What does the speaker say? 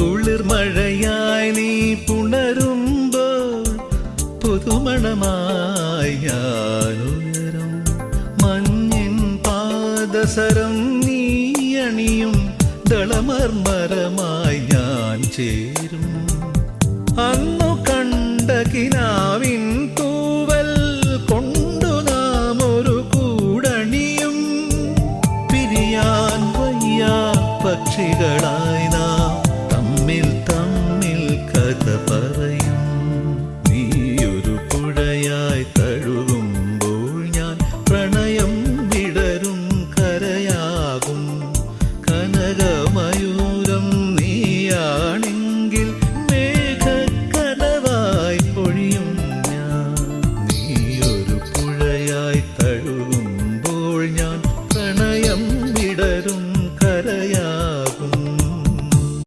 കുളിർമഴയായി നീ പുണരുമ്പോൾ പുതുമണമായി ഞാനുയരും. മഞ്ഞിൻ പാദസരം നീ അണിയും ദളമർമരമായി ഞാൻ